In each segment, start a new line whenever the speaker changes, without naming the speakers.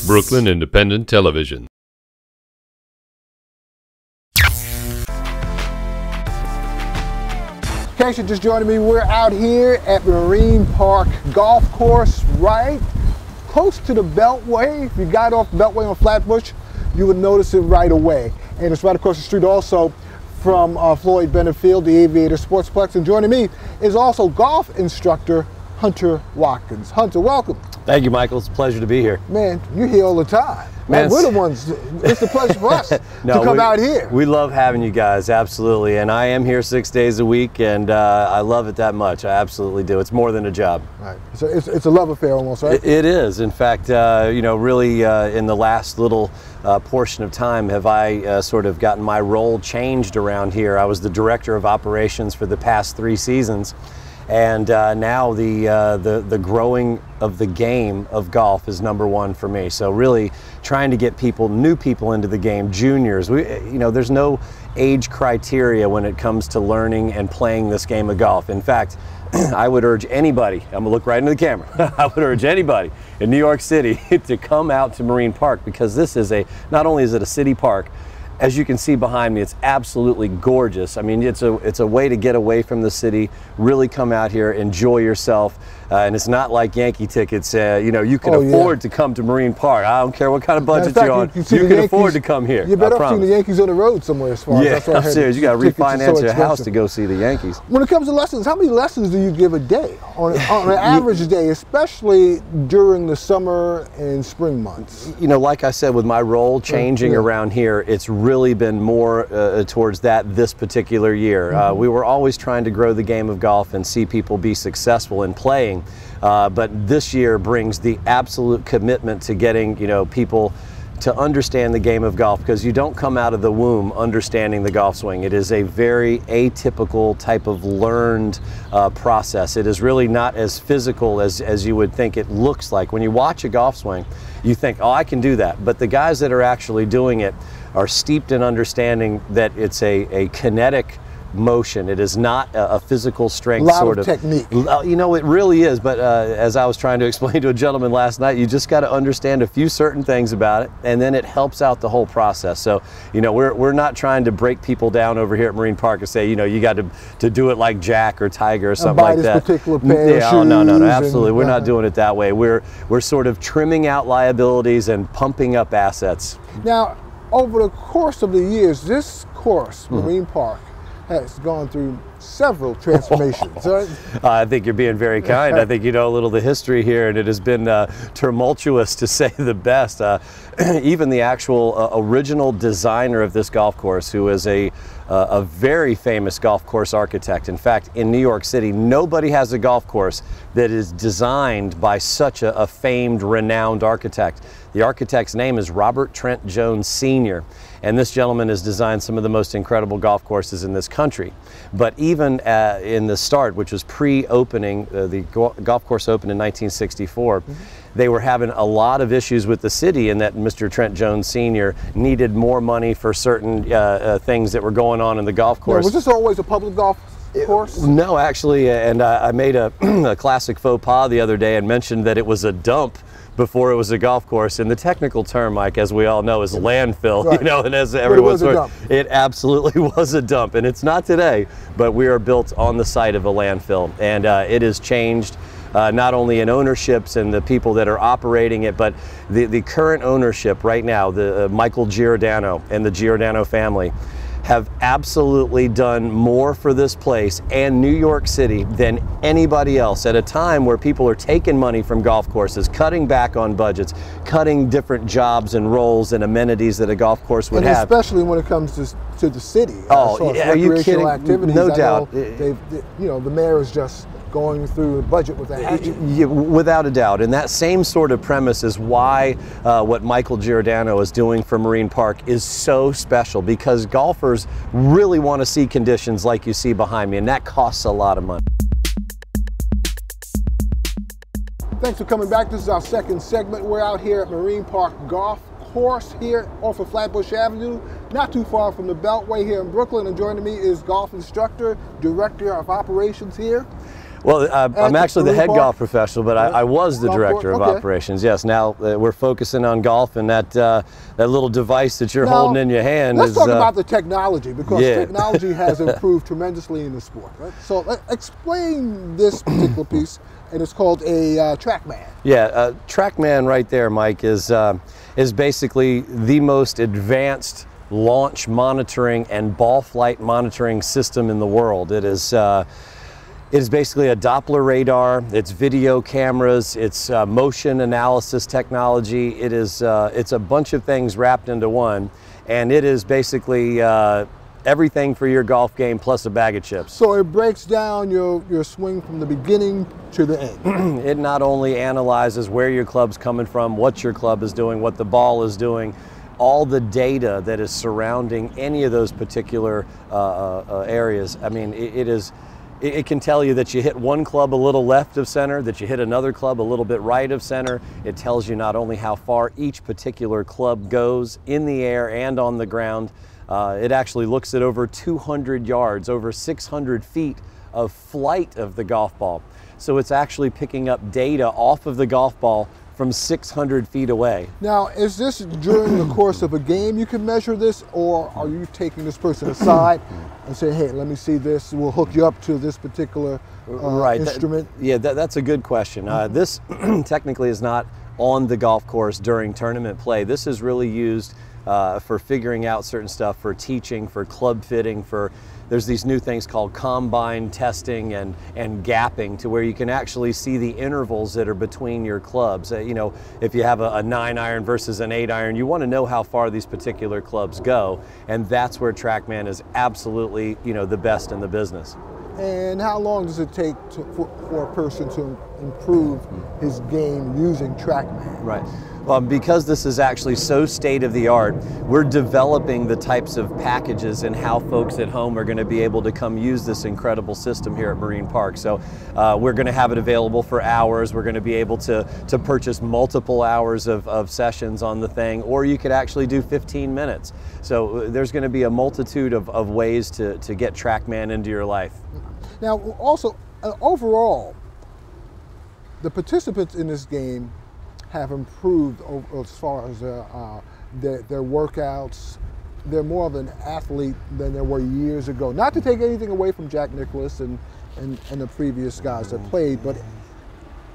Brooklyn Independent Television.
In case you're just joining me, we're out here at Marine Park Golf Course, right close to the Beltway. If you got off the Beltway on Flatbush, you would notice it right away. And it's right across the street also from Floyd Bennett Field, the Aviator Sportsplex. And joining me is also golf instructor Hunter Watkins. Hunter, welcome.
Thank you, Michael. It's a pleasure to be here.
Man, you're here all the time. Man, we're the ones. It's a pleasure for us to come out here.
We love having you guys, absolutely. And I am here 6 days a week, and I love it that much. I absolutely do. It's more than a job.
Right. So it's a love affair almost, right?
It is. In fact, you know, really in the last little portion of time have I sort of gotten my role changed around here. I was the director of operations for the past 3 seasons. And now the growing of the game of golf is #1 for me. So really trying to get new people into the game, juniors. You know, there's no age criteria when it comes to learning and playing this game of golf. In fact, I would urge anybody, I'm gonna look right into the camera, I would urge anybody in New York City to come out to Marine Park, because this is not only is it a city park, as you can see behind me, it's absolutely gorgeous. I mean, it's a way to get away from the city, really come out here, enjoy yourself, and it's not like Yankee tickets. You know, you can afford to come to Marine Park. I don't care what kind of budget you're on. You can afford to come here.
You better have seen the Yankees on the road somewhere as far as
I'm serious. You got to refinance your house to go see the Yankees.
When it comes to lessons, how many lessons do you give a day on an average day, especially during the summer and spring months?
You know, like I said, with my role changing around here, it's really been more towards that this particular year. We were always trying to grow the game of golf and see people be successful in playing, but this year brings the absolute commitment to getting, you know, people to understand the game of golf, because you don't come out of the womb understanding the golf swing. It is a very atypical type of learned process. It is really not as physical as you would think it looks like. When you watch a golf swing, you think, oh, I can do that. But the guys that are actually doing it are steeped in understanding that it's a kinetic motion. It is not a physical strength sort of
technique.
You know, it really is. But as I was trying to explain to a gentleman last night, you just got to understand a few certain things about it, and then it helps out the whole process. So, you know, we're not trying to break people down over here at Marine Park and say, you know, you got to do it like Jack or Tiger or something like that.
Particular pair of shoes.
No, absolutely. We're not doing it that way. We're sort of trimming out liabilities and pumping up assets.
Now, over the course of the years, this course, Marine Park, has gone through several transformations. Right?
I think you're being very kind. I think you know a little of the history here, and it has been tumultuous to say the best. Even the actual original designer of this golf course, who is a very famous golf course architect. In fact, in New York City, nobody has a golf course that is designed by such a famed, renowned architect. The architect's name is Robert Trent Jones Sr., and this gentleman has designed some of the most incredible golf courses in this country. But even in the start, which was pre-opening, the golf course opened in 1964, they were having a lot of issues with the city, in that Mr. Trent Jones Sr. needed more money for certain things that were going on in the golf course.
Now, was this always a public golf course?
No, actually, and I made a classic faux pas the other day and mentioned that it was a dump before it was a golf course. And the technical term, Mike, as we all know, is landfill. Right. You know, and as everyone's heard, it absolutely was a dump, and it's not today. But we are built on the site of a landfill, and it has changed. Not only in ownerships and the people that are operating it, but the current ownership right now, the Micheal Giordano and the Giordano family, have absolutely done more for this place and New York City than anybody else, at a time where people are taking money from golf courses, cutting back on budgets, cutting different jobs and roles and amenities that a golf course would have.
Especially when it comes to the city.
Oh, yeah, are you kidding?
Activities,
no doubt.
You know, the mayor is just going through the budget with a hatchet.
Yeah, without a doubt. And that same sort of premise is why what Micheal Giordano is doing for Marine Park is so special, because golfers really want to see conditions like you see behind me, and that costs a lot of money.
Thanks for coming back. This is our second segment. We're out here at Marine Park Golf Course here off of Flatbush Avenue, not too far from the Beltway here in Brooklyn. And joining me is golf instructor, director of operations here,
Well, I'm actually the head golf professional, but I was the
Golf
director of
course, okay.
operations. Yes, now we're focusing on golf, and that little device that you're holding in your hand
let's
is...
talk about the technology, because
yeah.
technology has improved tremendously in the sport. Right? So explain this particular piece, and it's called a TrackMan.
Yeah, TrackMan right there, Mike, is basically the most advanced launch monitoring and ball flight monitoring system in the world. It is basically a Doppler radar, it's video cameras, it's motion analysis technology. It's a bunch of things wrapped into one, and it is basically everything for your golf game plus a bag of chips.
So it breaks down your swing from the beginning to the end.
It not only analyzes where your club's coming from, what your club is doing, what the ball is doing, all the data that is surrounding any of those particular areas. I mean, it can tell you that you hit one club a little left of center, that you hit another club a little bit right of center. It tells you not only how far each particular club goes in the air and on the ground. It actually looks at over 200 yards, over 600 feet of flight of the golf ball. So it's actually picking up data off of the golf ball from 600 feet away.
Now, is this during the course of a game you can measure this, or are you taking this person aside and saying, hey, let me see this, we'll hook you up to this particular instrument?
That's a good question. This technically is not on the golf course during tournament play. This is really used for figuring out certain stuff, for teaching, for club fitting, there's these new things called combine testing and gapping, to where you can actually see the intervals that are between your clubs. You know, if you have a 9-iron versus an 8-iron, you want to know how far these particular clubs go, and that's where TrackMan is absolutely, you know, the best in the business.
And how long does it take for a person to improve his game using TrackMan?
Right. Well, because this is actually so state-of-the-art, we're developing the types of packages and how folks at home are going to be able to come use this incredible system here at Marine Park. So we're going to have it available for hours. We're going to be able to purchase multiple hours of sessions on the thing, or you could actually do 15 minutes. So there's going to be a multitude of ways to get TrackMan into your life.
Now, also, overall, the participants in this game have improved as far as their workouts. They're more of an athlete than they were years ago. Not to take anything away from Jack Nicklaus and the previous guys that played, but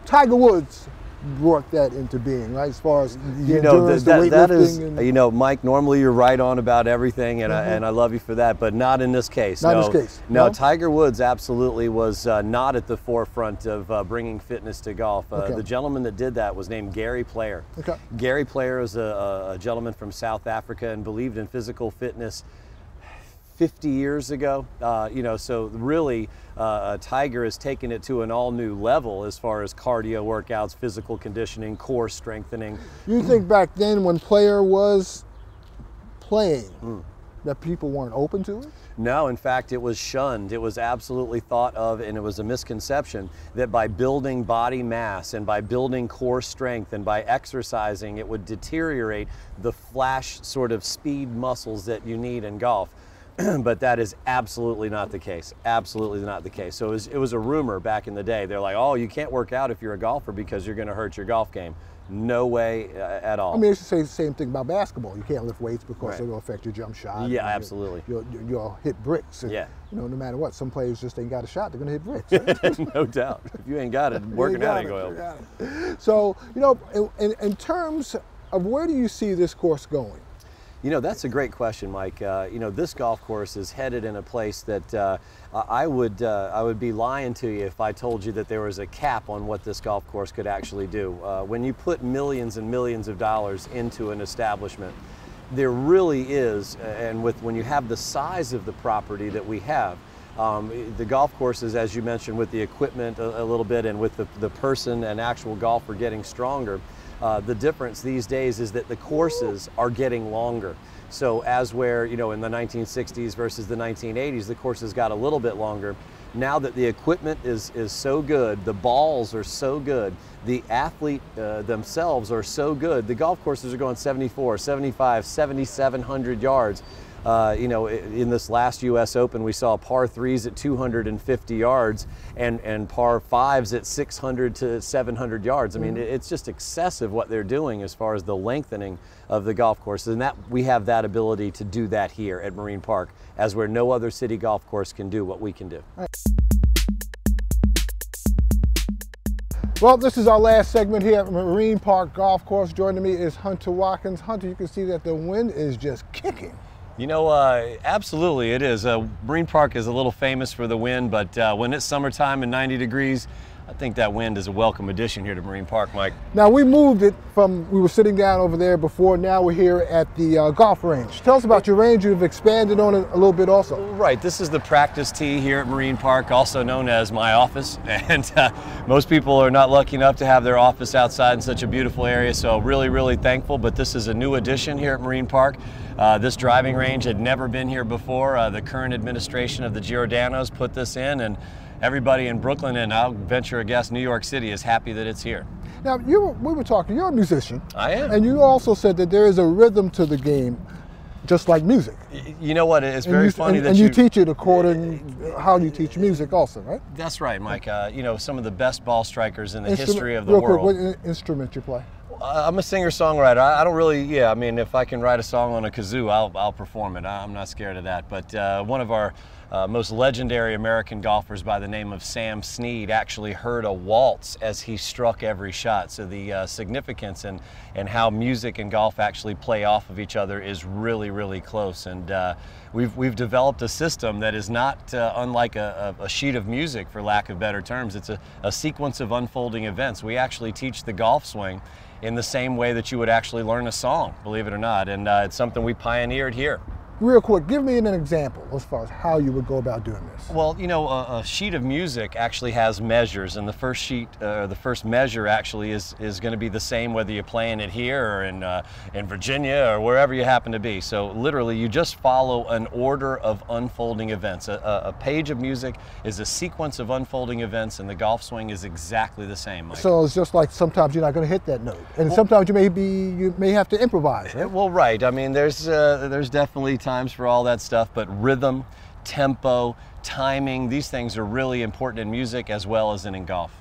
Tiger Woods brought that into being, right? As far as the endurance, the weightlifting.
You know, Mike, normally you're right on about everything, and I love you for that, but not in this case.
Not in this case.
No, Tiger Woods absolutely was not at the forefront of bringing fitness to golf. The gentleman that did that was named Gary Player.
Okay.
Gary Player is a gentleman from South Africa and believed in physical fitness 50 years ago. You know, so really Tiger has taken it to an all new level as far as cardio workouts, physical conditioning, core strengthening.
You think back then when Player was playing that people weren't open to it?
No, in fact, it was shunned. It was absolutely thought of, and it was a misconception that by building body mass and by building core strength and by exercising, it would deteriorate the flash sort of speed muscles that you need in golf. But that is absolutely not the case. Absolutely not the case. So it was a rumor back in the day. They're like, oh, you can't work out if you're a golfer because you're going to hurt your golf game. No way at all.
I mean, it's to say the same thing about basketball. You can't lift weights because it'll affect your jump shot.
Yeah, absolutely.
You'll hit bricks. And,
yeah.
You know, no matter what, some players just ain't got a shot. They're going to hit bricks. Right?
No doubt. If you ain't got it, working out ain't going to help.
So, you know, in terms of where do you see this course going?
You know, that's a great question, Mike. You know, this golf course is headed in a place that I would be lying to you if I told you that there was a cap on what this golf course could actually do. When you put millions and millions of dollars into an establishment, there really is, and when you have the size of the property that we have, the golf courses, as you mentioned, with the equipment a little bit and with the person and actual golfer getting stronger, the difference these days is that the courses are getting longer. So as where, you know, in the 1960s versus the 1980s, the courses got a little bit longer. Now that the equipment is so good, the balls are so good, the athlete themselves are so good, the golf courses are going 74, 75, 7,700 yards. You know, in this last U.S. Open, we saw par 3s at 250 yards and par 5s at 600 to 700 yards. I mean, it's just excessive what they're doing as far as the lengthening of the golf course, and that we have that ability to do that here at Marine Park, as where no other city golf course can do what we can do.
Well, this is our last segment here at Marine Park Golf Course. Joining me is Hunter Watkins. Hunter, you can see that the wind is just kicking.
You know, absolutely it is. Marine Park is a little famous for the wind, but when it's summertime and 90 degrees, I think that wind is a welcome addition here to Marine Park, Mike.
Now, we moved it from, we were sitting down over there before, now we're here at the golf range. Tell us about your range. You've expanded on it a little bit also.
Right, this is the practice tee here at Marine Park, also known as my office. And most people are not lucky enough to have their office outside in such a beautiful area, so really, really thankful. But this is a new addition here at Marine Park. This driving range had never been here before. The current administration of the Giordano's put this in, and everybody in Brooklyn, and I'll venture a guess New York City, is happy that it's here.
Now, we were talking, you're a musician.
I am.
And you also said that there is a rhythm to the game, just like music.
You know what, it's very funny that
you teach it according how you teach music also, right?
That's right, Mike. You know, some of the best ball strikers in the history of the world.
Real quick, what instrument you play?
I'm a singer-songwriter. I don't really, I mean, if I can write a song on a kazoo, I'll perform it. I'm not scared of that. But one of our most legendary American golfers by the name of Sam Snead actually heard a waltz as he struck every shot. So the significance and how music and golf actually play off of each other is really, really close. And we've developed a system that is not unlike a sheet of music, for lack of better terms. It's a sequence of unfolding events. We actually teach the golf swing in the same way that you would actually learn a song, believe it or not. And it's something we pioneered here.
Real quick, give me an example as far as how you would go about doing this.
Well, you know, a sheet of music actually has measures, and the first sheet, the first measure actually is going to be the same whether you're playing it here or in Virginia or wherever you happen to be. So literally, you just follow an order of unfolding events. A page of music is a sequence of unfolding events, and the golf swing is exactly the same, Mike.
So it's just like sometimes you're not going to hit that note, and sometimes you may have to improvise. Right?
Well, right. I mean, there's definitely times for all that stuff, but rhythm, tempo, timing, these things are really important in music as well as in golf.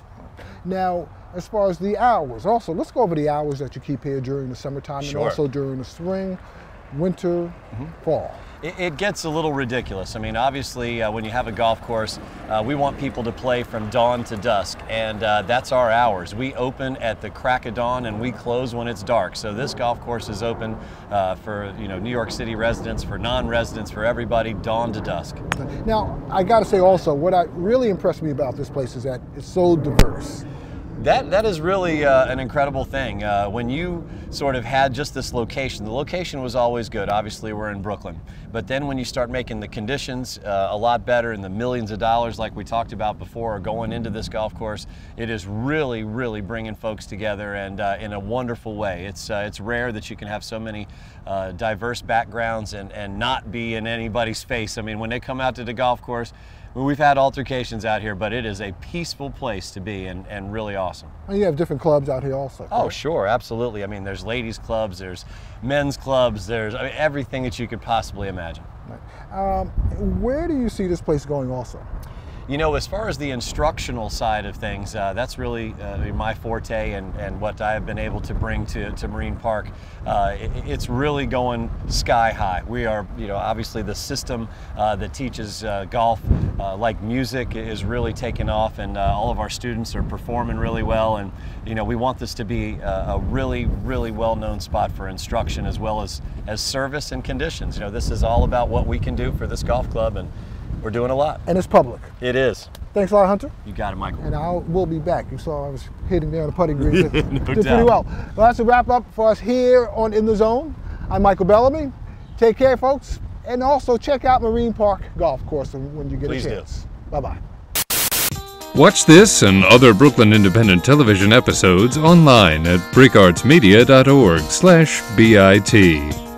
Now, as far as the hours, also, let's go over the hours that you keep here during the summertime.
Sure.
And also during the spring, winter, fall.
It gets a little ridiculous. I mean, obviously, when you have a golf course, we want people to play from dawn to dusk, and that's our hours. We open at the crack of dawn and we close when it's dark. So this golf course is open for New York City residents, for non-residents, for everybody, dawn to dusk.
Now, I got to say also, what really impressed me about this place is that it's so diverse.
That is really an incredible thing. When you sort of had just this location, the location was always good. Obviously, we're in Brooklyn. But then when you start making the conditions a lot better and the millions of dollars like we talked about before are going into this golf course, it is really, really bringing folks together, and in a wonderful way. It's rare that you can have so many diverse backgrounds and not be in anybody's face. I mean, when they come out to the golf course, we've had altercations out here, but it is a peaceful place to be and really awesome.
And you have different clubs out here also.
Oh, sure, absolutely. I mean, there's ladies clubs, there's men's clubs, there's everything that you could possibly imagine.
Right. Where do you see this place going also?
You know, as far as the instructional side of things, that's really my forte and what I have been able to bring to Marine Park. It's really going sky high. We are, obviously the system that teaches golf like music is really taking off, and all of our students are performing really well. And we want this to be a really, really well-known spot for instruction as well as service and conditions. This is all about what we can do for this golf club, and we're doing a lot.
And it's public.
It is.
Thanks a lot, Hunter.
You got it, Michael.
And we'll be back. You saw I was hitting there on the putting green.
No
Did
doubt.
pretty well. Well, that's a wrap up for us here on In the Zone. I'm Micheal Bellamy. Take care, folks. And also check out Marine Park Golf Course when you get
Please
a chance.
do.
Bye-bye.
Watch this and other Brooklyn Independent Television episodes online at brickartsmedia.org/BIT.